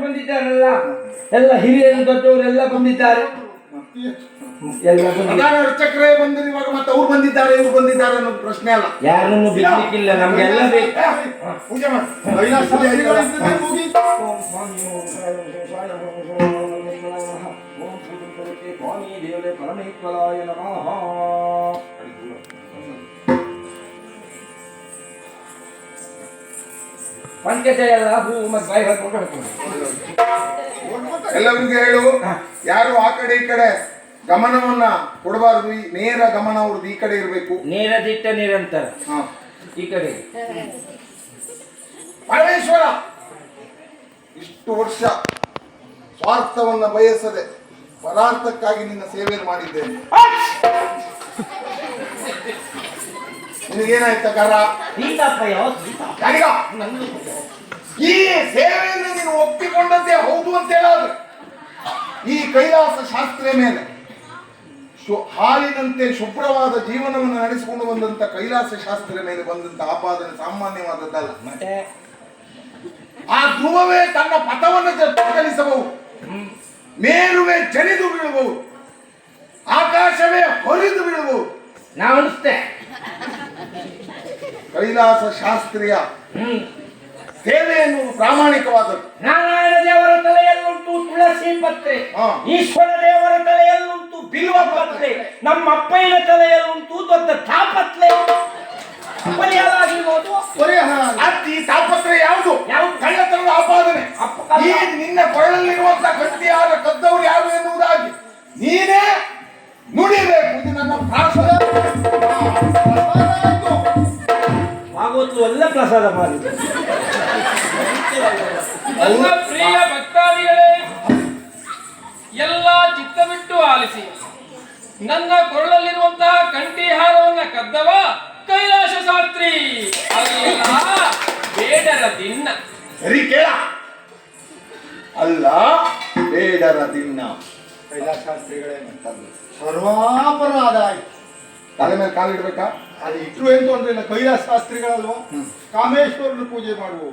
ಬಂದಿದ್ದಾರಲ್ಲ, ಎಲ್ಲ ಹಿರಿಯರು ದೊಡ್ಡವರೆಲ್ಲ ಬಂದಿದ್ದಾರೆ. ಎಲ್ಲ ಚಕ್ರ ಬಂದ್ರೆ ಇವಾಗ ಮತ್ತೆ ಅವ್ರು ಬಂದಿದ್ದಾರೆ ಇವ್ರು ಬಂದಿದ್ದಾರೆ ಅನ್ನೋದು ಪ್ರಶ್ನೆ ಅಲ್ಲ. ಯಾರನ್ನು ಬಿಡ್ಲಿಕ್ಕಿಲ್ಲ, ನಮ್ಗೆಲ್ಲ ಬೇಕು. ಪೂಜೆ ಮಾಡಿ ಸ್ವಾಮಿ ದೇವರೇ ಪರಮೇಶ್ವರಾಯ ನಮಃ. ಪಂಚತೆ ಎಲ್ಲ ಹೂ ಮತ್ತೆ ಬಾಯಿ ಹಾಕೊಂಡು ಎಲ್ಲರಿಗೂ ಹೇಳು, ಯಾರು ಆ ಕಡೆ ಈ ಕಡೆ ಗಮನವನ್ನ ಕೊಡಬಾರದು. ನೇರ ಗಮನ ಅವ್ರದ್ದು ಈ ಕಡೆ ಇರಬೇಕು. ನೇರ ದಿಟ್ಟ ನಿರಂತರ ಈ ಕಡೆ. ಪರಮೇಶ್ವರ, ಇಷ್ಟು ವರ್ಷ ಸ್ವಾರ್ಥವನ್ನ ಬಯಸದೆ ಪದಾರ್ಥಕ್ಕಾಗಿ ನಿನ್ನ ಸೇವೆಯನ್ನು ಮಾಡಿದ್ದೇನೆ. ನಿನಗೇನಾಯ್ತ ಕರ? ಈ ಸೇವೆಯನ್ನು ನೀನು ಒಪ್ಪಿಕೊಂಡಂತೆ ಹೌದು ಅಂತ ಹೇಳಾದ್ರೆ ಈ ಕೈಲಾಸ ಶಾಸ್ತ್ರೀಯ ಮೇಲೆ ಹಾಲಿನಂತೆ ಶುಭ್ರವಾದ ಜೀವನವನ್ನು ನಡೆಸಿಕೊಂಡು ಬಂದಂತ ಕೈಲಾಸ ಶಾಸ್ತ್ರೀಯ ಮೇಲೆ ಬಂದಂತ ಆಪಾದನೆ ಸಾಮಾನ್ಯವಾದದ್ದಲ್ಲ. ಆ ಧ್ರುವವೇ ತನ್ನ ಪಥವನ್ನು ಬದಲಿಸಬಹುದು, ಮೇರುವೆ ಜರಿದು ಬೀಳಬಹುದು, ಆಕಾಶವೇ ಹೊರಿದು ಬೀಳಬಹುದು. ನಾವು ಅನಿಸ್ತೇ ಕೈಲಾಸ ಶಾಸ್ತ್ರೀಯ ಸೇವೆ ಎನ್ನುವುದು ಪ್ರಾಮಾಣಿಕವಾದದ್ದು. ನಾರಾಯಣ ದೇವರ ತಲೆಯಲ್ಲುಂಟು ತುಳಸಿ ಪತ್ರೆ, ಈಶ್ವರ ದೇವರ ತಲೆಯಲ್ಲುಂಟು ಬಿಲ್ವ ಪತ್ರೆ, ನಮ್ಮ ಅಪ್ಪಯ್ಯನ ತಲೆಯಲ್ಲುಂಟು ದೊಡ್ಡ ತಾಪತ್ರೆ. ಪರಿಹಾರವಾಗಿರ್ಬೋದು. ಈ ತಾಪತ್ರೆ ಯಾವುದು? ಕಳ್ಳತನದ ಆಪಾದನೆ. ಈ ನಿನ್ನ ಕೊರಳಲ್ಲಿರುವಂತಹ ಗಟ್ಟಿಯಾದ ಕದ್ದವರು ಯಾರು ಎನ್ನುವುದಾಗಿ ನೀನೇ ನುಡಿಬೇಕು. ಇದು ನನ್ನ ಪ್ರಾರ್ಥನೆ. ಭಾಗವತರು ಎಲ್ಲ ಪ್ರಸಾದ ಮಾಡಿದ್ರು. ನನ್ನ ಪ್ರಿಯ ಭಕ್ತಾದಿಗಳೇ, ಎಲ್ಲ ಚಿತ್ತ ಬಿಟ್ಟು ಆಲಿಸಿ. ನನ್ನ ಕೊರಳಲ್ಲಿರುವಂತಹ ಕಂಠಿಹಾರವನ್ನ ಕದ್ದವ ಕೈಲಾಸ ಶಾಸ್ತ್ರಿ ಅಲ್ಲ, ಬೇಡರ ದಿನ್ನ. ಸರಿ ಕೇಳ, ಅಲ್ಲ ಬೇಡರ ದಿನ್ನ. ಕೈಲಾಸ ಶಾಸ್ತ್ರಿಗಳೇ ಸರ್ವಾಪರಾಧ ಆಯ್ತು. ತಲೆ ಮೇಲೆ ಕಾಲಿಡ್ಬೇಕಾ? ಅದು ಇಟ್ರು ಎಂತ ಅಂದ್ರೆ ಕೈಲಾಸ ಶಾಸ್ತ್ರಿಗಳಲ್ವಾ, ಕಾಮೇಶ್ವರನ ಪೂಜೆ ಮಾಡುವ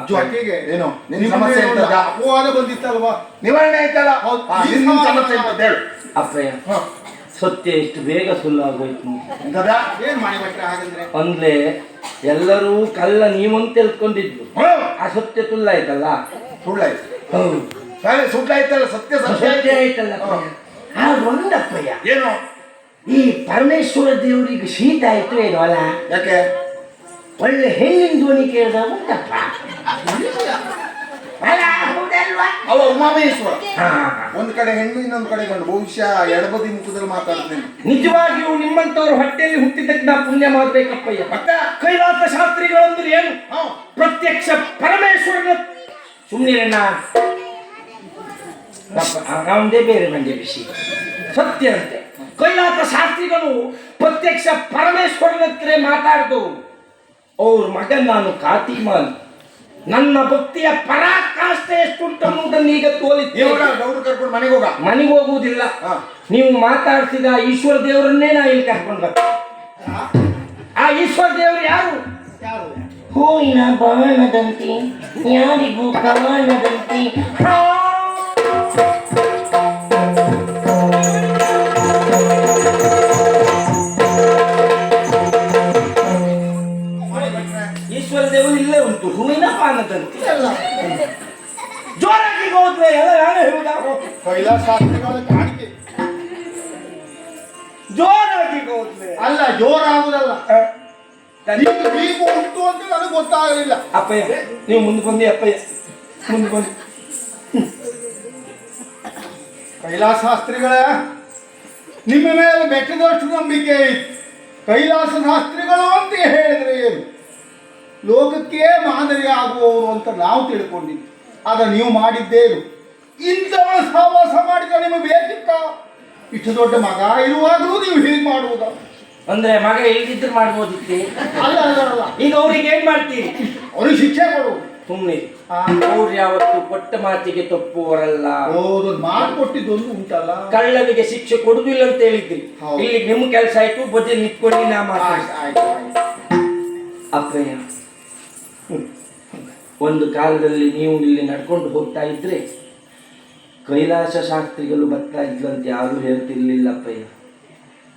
ಜೊತೆಗೆ ಏನೋ ಸಮಸ್ಯೆ ಅಪವಾದ ಬಂದಿತ್ತಲ್ವಾ, ನಿವಾರಣೆ ಆಯ್ತಲ್ಲ. ಸಮಸ್ಯೆ ಅಂತ ಹೇಳು ಅಪ್ಪಯ್ಯ. ಸತ್ಯ ಇಷ್ಟು ಬೇಗ ಸುಳ್ಳಾಗೋಯ್ತು. ಏನ್ ಮಾಡಿಬಿಟ್ರೆ ಹಾಗಂದ್ರೆ ಅಂದ್ರೆ ಎಲ್ಲರೂ ಕಲ್ಲ ನೀವಂತ ತಿಳ್ಕೊಂಡಿದ್ರು, ಆ ಸತ್ಯ ಸುಳ್ಳಾಯ್ತಲ್ಲ. ಸುಳ್ಳಾಯ್ತು. ಸುಳ್ಳಾಯ್ತಲ್ಲ, ಸತ್ಯ ಸತ್ಯ ಆಯ್ತಲ್ಲ. ಒಂದಪ್ಪಯ್ಯ, ಏನು ಈ ಪರಮೇಶ್ವರ ದೇವರಿಗೆ ಶೀತ ಆಯ್ತು ಏನೋ ಅಲ್ಲ. ಯಾಕೆ? ಒಳ್ಳೆ ಹೆಣ್ಣಿನ ಧ್ವನಿ ಕೇಳಿದ ಉಂಟಪ್ಪ. ಅವ ಉಮಾಮೇಶ್ವರ ಒಂದ್ ಕಡೆ ಹೆಣ್ಣು ಇನ್ನೊಂದ್ ಕಡೆ ಗಂಡು. ಬಹುಶಃ ಎಡಬದಿ ಮುಖದಲ್ಲಿ ಮಾತಾಡ್ತೇನೆ. ನಿಜವಾಗಿಯೂ ನಿಮ್ಮಂತವ್ರ ಹೊಟ್ಟೆಯಲ್ಲಿ ಹುಟ್ಟಿದ್ದಕ್ಕೆ ನಾ ಪುಣ್ಯ ಮಾಡ್ಬೇಕಪ್ಪಯ್ಯ. ಕೈಲಾಸ ಶಾಸ್ತ್ರಿಗಳಂದ್ರೆ ಏನು? ಪ್ರತ್ಯಕ್ಷ ಪರಮೇಶ್ವರನ. ಸುಮ್ಮನೆ ಅವನದೇ ಬೇರೆ ಮಂಡ್ಯ ವಿಷಯ ಸತ್ಯ ಅಂತೆ. ಕೈಲಾಸ ಶಾಸ್ತ್ರಿಗಳು ಪ್ರತ್ಯಕ್ಷ ಪರಮೇಶ್ವರನ ಹತ್ರ ಮಾತಾಡ್ದು. ಅವ್ರ ಮಗ ನಾನು ಕಾತಿಮಾನ್. ನನ್ನ ಭಕ್ತಿಯ ಪರಾಕಾಷ್ಠೆ ಎಷ್ಟುಂಟು ಅನ್ನೋದನ್ನು ಈಗ ತೋರಿಸ್ತೀನಿ. ಕರ್ಕೊಂಡು ಮನೆಗೆ ಹೋಗುವುದಿಲ್ಲ. ನೀವು ಮಾತಾಡ್ಸಿದ ಈಶ್ವರ ದೇವರನ್ನೇ ನಾ ಇಲ್ಲಿ ಕರ್ಕೊಂಡು ಬರ್ತೀನಿ. ಆ ಈಶ್ವರ ದೇವರು ಯಾರು? ಹೂವಿನ ಬಾಣದಂತಿ, ಯಾರಿಗೂ ಕವಾಣದಂತಿ. ಈಶ್ವರ ದೇವರು ಇಲ್ಲೇ ಉಂಟು, ಹೂವಿನ ಪಾನದಂತೆ. ಜೋರಾಗಿ ಹೋದ್ರೆ ಎಲ್ಲ ಯಾರು ಹೇಳುವುದ? ಕೈಲಾಸ ಶಾಸ್ತ್ರಿಗಳ ಕಾಣಿಕೆ ಜೋರಾಗಿ ಹೋದ್ರೆ ಅಲ್ಲ, ಜೋರಾಗುದಲ್ಲ. ನೀವು ಉಂಟು ಅಂತ ನನಗೆ ಗೊತ್ತಾಗಲಿಲ್ಲ. ಅಪ್ಪಯ್ಯ ನೀವು ಮುಂದೆ ಬಂದಿ. ಅಪ್ಪಯ್ಯ ಮುಂದೆ ಬಂದು. ಕೈಲಾಸ ಶಾಸ್ತ್ರಿಗಳ ನಿಮ್ಮ ಮೇಲೆ ಬೆಟ್ಟದಷ್ಟು ನಂಬಿಕೆ ಇತ್ತು. ಕೈಲಾಸ ಶಾಸ್ತ್ರಿಗಳು ಅಂತ ಹೇಳಿದ್ರೆ ಏನು, ಲೋಕಕ್ಕೆ ಮಾದರಿ ಆಗುವವರು ಅಂತ ನಾವು ತಿಳ್ಕೊಂಡಿದ್ವಿ. ಆಗ ನೀವು ಮಾಡಿದ್ದೇನು? ಇಂಥವರ ಸಹವಾಸ ಮಾಡಿದ ನಿಮಗೆ ಬೇಕಿತ್ತ? ಇಷ್ಟು ದೊಡ್ಡ ಮಗ ಇರುವಾಗಲೂ ನೀವು ಹೀಗೆ ಮಾಡುವುದ? ಅಂದ್ರೆ ಮಗ ಇಲ್ದಿದ್ರು ಮಾಡ್ಬೋದಿತ್ತು. ಅಲ್ಲ ಅಲ್ಲ, ಈಗ ಅವ್ರಿಗೆ ಏನ್ ಮಾಡ್ತೀರಿ? ಅವ್ರಿಗೆ ಶಿಕ್ಷೆ ಕೊಡುವುದು. ಸುಮ್ಮನೆ ಅವ್ರು ಯಾವತ್ತು ಕೊಟ್ಟ ಮಾತಿಗೆ ತಪ್ಪುವರಲ್ಲ. ಹೌದು, ಮಾತು ಕೊಟ್ಟಿದ್ದೊಂದು ಉಂಟಲ್ಲ. ಕಳ್ಳನಿಗೆ ಶಿಕ್ಷೆ ಕೊಡುದಿಲ್ಲ ಅಂತ ಹೇಳಿದ್ರಿ. ಇಲ್ಲಿ ನಿಮ್ಮ ಕೆಲಸ ಆಯ್ತು, ಬದಿ ನಿಂತ್ಕೊಂಡು ನಾ ಮಾತಾಡ್ತೀನಿ. ಅಪ್ಪಯ್ಯ ಒಂದು ಕಾಲದಲ್ಲಿ ನೀವು ಇಲ್ಲಿ ನಡ್ಕೊಂಡು ಹೋಗ್ತಾ ಇದ್ರೆ ಕೈಲಾಸ ಶಾಸ್ತ್ರಿಗಳು ಬರ್ತಾ ಇದ್ರಂತೆ ಯಾರೂ ಹೇಳ್ತಿರ್ಲಿಲ್ಲಪ್ಪಯ್ಯ.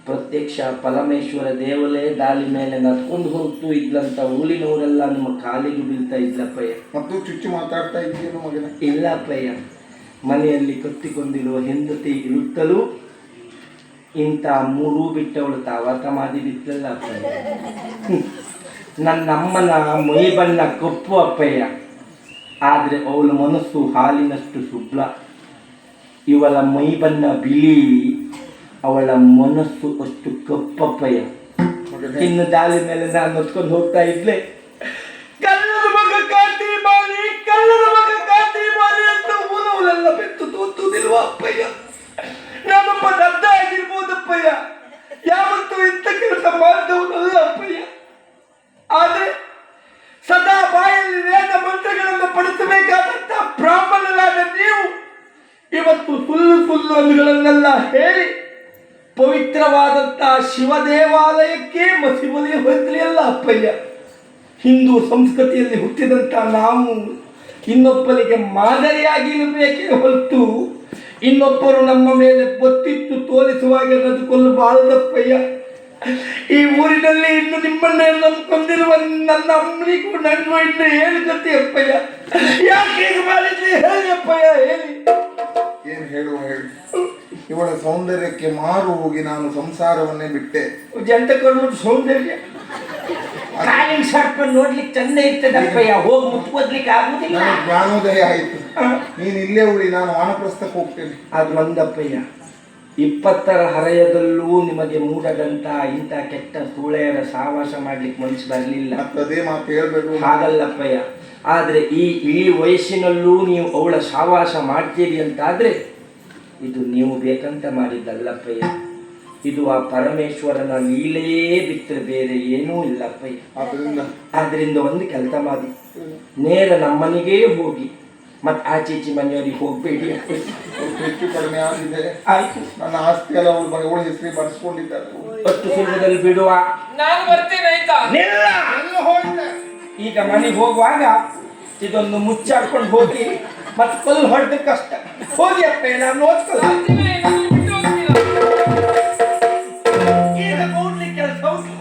ಪ್ರತ್ಯಕ್ಷ ಪರಮೇಶ್ವರ ದೇವಲೇ ದಾಳಿ ಮೇಲೆ ನಡ್ಕೊಂಡು ಹೋಗ್ತು ಇದ್ಲಂತ ಊರಿನವರೆಲ್ಲ ನಿಮ್ಮ ಕಾಲಿಗೆ ಬೀಳ್ತಾ ಇದ್ಲಪ್ಪಯ್ಯ. ಮತ್ತು ಚುಚ್ಚು ಮಾತಾಡ್ತಾ ಇದ್ದೀನು ಮಗನ. ಇಲ್ಲಪ್ಪಯ್ಯ, ಮನೆಯಲ್ಲಿ ಕತ್ತಿಕೊಂಡಿರುವ ಹೆಂಡತಿ ಇರುತ್ತಲೂ ಇಂಥ ಮೂರೂ ಬಿಟ್ಟವಳು ತಾವಾತ ಮಾಡಿ ಬಿತ್ತಲ್ಲ ಅಪ್ಪಯ್ಯ. ನನ್ನಮ್ಮನ ಮೈ ಬಣ್ಣ ಕಪ್ಪು ಅಪ್ಪಯ್ಯ, ಆದರೆ ಅವಳ ಮನಸ್ಸು ಹಾಲಿನಷ್ಟು ಶುಭ್ರ. ಇವಳ ಮೈ ಬಣ್ಣ ಬಿಳಿ, ಅವಳ ಮನಸ್ಸು ಅಷ್ಟು ಕಪ್ಪಪ್ಪಯ್ಯ. ಇನ್ನು ದಾಳಿ ಮೇಲೆ ನಾನು ಹೊತ್ಕೊಂಡು ಹೋಗ್ತಾ ಇದ್ಲೆ, ಕಳ್ಳನ ಮಗ ಕಾತಿ ಮಾರಿ, ಕಳ್ಳನ ಮಗ ಕಾತಿ ಮಾರಿ ಅಂತ ಊರವಳೆಲ್ಲ ಬೆತ್ತು ತೋತುದಿಲ್ವ ಅಪ್ಪಯ್ಯ? ನಾನೊಬ್ಬ ದಡ್ಡ ಆಗಿರ್ಬೋದಪ್ಪಯ್ಯ, ಯಾವತ್ತೂ ಇಂಥ ಕೆಲಸ ಮಾಡಿದವನಲ್ಲ ಅಪ್ಪಯ್ಯ. ಆದರೆ ಸದಾ ಬಾಯಲ್ಲಿ ವೇದ ಮಂತ್ರಗಳನ್ನು ಪಡಿಸಬೇಕಾದಂತ ಬ್ರಾಹ್ಮಣರಾದ ನೀವು ಇವತ್ತು ಸುಳ್ಳು ಅಂದುಗಳನ್ನೆಲ್ಲ ಹೇಳಿ ಪವಿತ್ರವಾದಂತಹ ಶಿವ ದೇವಾಲಯಕ್ಕೆ ಮಸಿಬಲಿ ಹೊತ್ತಲಿಯಲ್ಲ ಅಪ್ಪಯ್ಯ. ಹಿಂದೂ ಸಂಸ್ಕೃತಿಯಲ್ಲಿ ಹುಟ್ಟಿದಂಥ ನಾವು ಇನ್ನೊಬ್ಬರಿಗೆ ಮಾದರಿಯಾಗಿರಬೇಕೇ ಹೊರತು ಇನ್ನೊಬ್ಬರು ನಮ್ಮ ಮೇಲೆ ಬೊತ್ತಿತ್ತು ತೋರಿಸುವಾಗೆ ನಡೆದುಕೊಳ್ಳಬಾರದಪ್ಪಯ್ಯ. ಈ ಊರಿನಲ್ಲಿ ಇನ್ನು ನಿಮ್ಮನ್ನೇ ನಂಬಿಕೊಂಡಿರುವ ನನ್ನ ಅಮ್ಮನಿಗೂ ನನ್ಗೂ ಇನ್ನು ಏನು ಗತಿ ಅಪ್ಪಯ್ಯ? ಯಾಕೆ ಹೀಗೆ ಮಾಡಿದ್ರಿ ಹೇಳಿ ಅಪ್ಪಯ್ಯ, ಹೇಳಿ. ಏನು ಹೇಳುವ ಹೇಳಿ. ಇವಳ ಸೌಂದರ್ಯಕ್ಕೆ ಮಾರು ಹೋಗಿ ನಾನು ಸಂಸಾರವನ್ನೇ ಬಿಟ್ಟೆ. ಜಂಟ ಕರ್ಮದ ಸೌಂದರ್ಯ ಕಾಲಿನ ಶಾರ್ಪ ನೋಡ್ಲಿಕ್ಕೆ ಚಂದ ಇರ್ತದೆ ಅಪ್ಪಯ್ಯ, ಹೋಗಿ ಮುಟ್ಕೋದ್ಲಿಕ್ಕೆ ಆಗುದಿಲ್ಲ. ನನಗೆ ಜ್ಞಾನೋದಯ ಆಯಿತು. ನೀನು ಇಲ್ಲೇ ಉಳಿ, ನಾನು ವಾನಪ್ರಸ್ಥಕ್ಕೆ ಹೋಗ್ತೇನೆ. ಅದು ಒಂದಪ್ಪಯ್ಯ. 20ರ ಹರೆಯದಲ್ಲೂ ನಿಮಗೆ ಮೂಡದಂತ ಇಂಥ ಕೆಟ್ಟ ಸೂಳೆಯರ ಸಾವಾಸ ಮಾಡ್ಲಿಕ್ಕೆ ಮನಸ್ಸು ಬರಲಿಲ್ಲ. ಅದೇ ಮಾತು ಹೇಳ್ಬೇಕು. ಹಾಗಲ್ಲಪ್ಪಯ್ಯ, ಆದರೆ ಈ ವಯಸ್ಸಿನಲ್ಲೂ ನೀವು ಅವಳ ಸಾವಾಸ ಮಾಡ್ತೀರಿ ಅಂತಾದ್ರೆ ಇದು ನೀವು ಬೇಕಂತ ಮಾಡಿದ್ದಲ್ಲಪ್ಪಯ್ಯ. ಇದು ಆ ಪರಮೇಶ್ವರನ ಲೀಲೆಯೇ ಬಿಟ್ಟರೆ ಬೇರೆ ಏನೂ ಇಲ್ಲಪ್ಪಯ್ಯ. ಆದ್ರಿಂದ ಒಂದು ಕೆಲಸ ಮಾಡಿ, ನೇರ ನಮ್ಮನೆಗೇ ಹೋಗಿ ಮತ್ತೆ ಆಚೀಚಿ ಮನೆಯವರಿಗೆ ಹೋಗಬೇಡಿ. ಹೆಚ್ಚು ಕಡಿಮೆ ಆಗಿದೆ. ಆಯ್ತು, ನನ್ನ ಆಸ್ತಿ ಎಲ್ಲ ಅವ್ರ ಮನೆಗಳ ಹೆಸರು ಬರ್ಸ್ಕೊಂಡಿದ್ದಾರೆ. ಅಷ್ಟು ಸುಲಭದಲ್ಲಿ ಬಿಡುವ? ನಾನು ಬರ್ತೇನೆ ಆಯ್ತಾ? ಈಗ ಮನೆಗೆ ಹೋಗುವಾಗ ಇದೊಂದು ಮುಚ್ಚಾಡ್ಕೊಂಡು ಹೋಗಿ ಮತ್ತೆ ಕಲ್ಲು ಹೊಡೆದ ಕಷ್ಟ. ಹೋಗಿ ಅಪ್ಪ, ನಾನು ನೋಡ್ಕೊಳ್ಳ. ಈಗ ನೋಡ್ಲಿಕ್ಕೆ ಕೆಲಸ ಉಂಟು.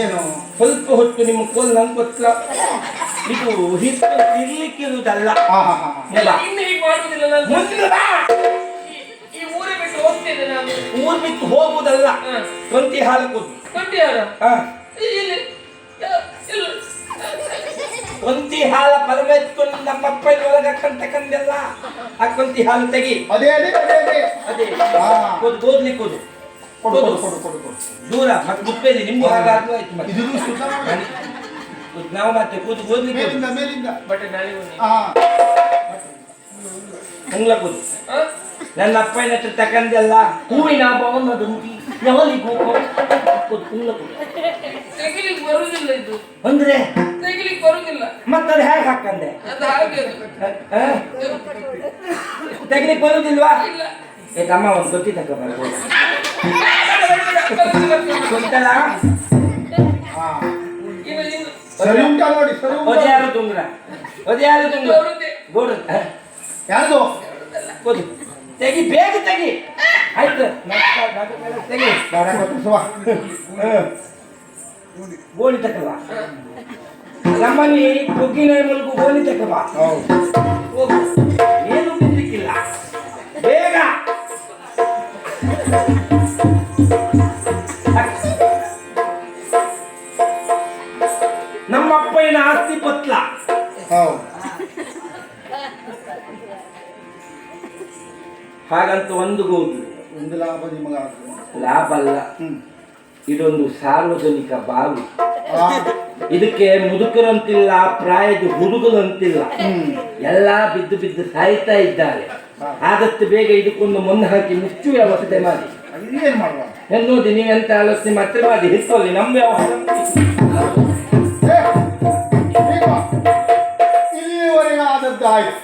ಏನು ಸ್ವಲ್ಪ ಹೊತ್ತು ನಿಮ್ಮ ಕೋಲ್ ನನ್ಗೆ ಗೊತ್ತಿಲ್ಲ. ಇದು ಇರ್ಲಿಕ್ಕಿರುವುದಲ್ಲ. ಇನ್ನು ಹೀಗೆ ಮಾಡುವುದಿಲ್ಲ ನಾನು. ಮುಂದೆ ಬಾ. ಈ ಊರೇ ಬಿಟ್ಟು ಹೋಗ್ತೇನೆ ನಾನು. ಊರ್ ಬಿಟ್ಟು ಹೋಗುವುದಲ್ಲ, ಕೊಂತಿ ಹಾಲು ಕೂತು. ಕೊಂಡಿ ಯಾರ? ಇಲ್ಲಿ ಕೊಂತಿ ಹಾಲ ಪರಮೆತ್ಕೊಂಡು ನಮ್ಮಪ್ಪ ಒಳಗೆ ತಕ್ಕಂದೆಲ್ಲ ಆ ಕೊಂತಿ ಹಾಲು ತೆಗಿ. ಅದೇ ಅದೇ ಅದೇ ಅದೇ ಅದೇ ಓದ್ಲಿ ಕೂದು ಕೊಡು ಕೊಡು ಕೊಡು ಕೊಡು ಕೊಡು. ದೂರ ಮತ್ತೆ ಮುಪ್ಪೇದಿ ನಿಮ್ಗೆ ಹಾಗಾದ್ರೂ ಆಯ್ತು. ಮತ್ತೆ ಇದನ್ನು ಸುತ್ತ ಮಾಡಿ. ನಾವು ಮತ್ತೆ ಕೂದು ಓದ್ಲಿ ಮೇಲಿಂದ ಮೇಲಿಂದ. ಬಟ್ಟೆ ನಾಳೆ ಬನ್ನಿ. ಮುಂಗ್ಲ ಕೂದು. ನನ್ನ ಅಪ್ಪನ ಹತ್ರ ತಕ್ಕಂದೆಲ್ಲ ಹೂವಿನ ಭವನ ದುಂಟಿ ಯಾವಲಿಗೂ ತೆಗಿಲಿಕ್ಕೆ ಬರುವುದಿಲ್ಲ ಇದು. ಅಂದ್ರೆ ತೆಗಿಲಿಕ್ಕೆ ಬರುವುದಿಲ್ಲ. ಮತ್ತದು ಹೇಗೆ ಹಾಕಂದೆ? ಅದು ಹಾಗೆ ತೆಗಿಲಿಕ್ಕೆ ಬರುವುದಿಲ್ವಾ? ಇಲ್ಲ. ಏ ತಮ್ಮ ಒಂದು ಗೊತ್ತಿ ತಗೋಬರ್ಬೋದು ಗೊತ್ತಲ್ಲ. ಸರಿ ಉಂಟಾ ನೋಡಿ, ಸರಿ ಉಂಟಾ? ಒದ್ಯಾರು ತುಂಗ್ರ, ಒದ್ಯಾರು ತುಂಗ್ರ ಗೋಡು ಯಾರ್ದು? ಕೂದು ತೆಗಿ, ಬೇಗ ತೆಗಿ. ಆಯ್ತು, ತೆಗಿ. ಗೋಣಿ ತಕಬ. ನಮ್ಮಲ್ಲಿ ಕೊಗ್ಗಿನ ಮೂಲಕ ಗೋಣಿ ತಕಬ. ಹೋಗು, ಏನು ಬಿಡ್ಲಿಕ್ಕಿಲ್ಲ, ಬೇಗ. ನಮ್ಮಪ್ಪನ ಆಸ್ತಿ ಪತ್ಲ. ಹಾಗಂತ ಒಂದು ಗೋದು ಒಂದು ಲಾಭ ನಿಮಗ ಲಾಭ ಅಲ್ಲ. ಇದೊಂದು ಸಾರ್ವಜನಿಕ ಬಾವಿ. ಇದಕ್ಕೆ ಮುದುಕರಂತಿಲ್ಲ, ಪ್ರಾಯದ ಹುಡುಗರಂತಿಲ್ಲ, ಎಲ್ಲಾ ಬಿದ್ದು ಬಿದ್ದು ಸಾಯ್ತಾ ಇದ್ದಾರೆ. ಆದಷ್ಟು ಬೇಗ ಇದಕ್ಕೊಂದು ಮಣ್ಣು ಹಾಕಿ ಮುಚ್ಚು ವ್ಯವಸ್ಥೆ ಮಾಡಿ. ಏನ್ ಮಾಡುವ? ನೋಡಿ, ನೀವೆಂತ ಆಲೋಚನೆ ಮಾತ್ರ ಮಾಡಿ ಹಿಡ್ಕೊಳ್ಳಿ. ನಮ್ಮ ವ್ಯವಹಾರ ಇಲ್ಲಿವರೆಗೆ ಆದದ್ದಾಯ್ತು.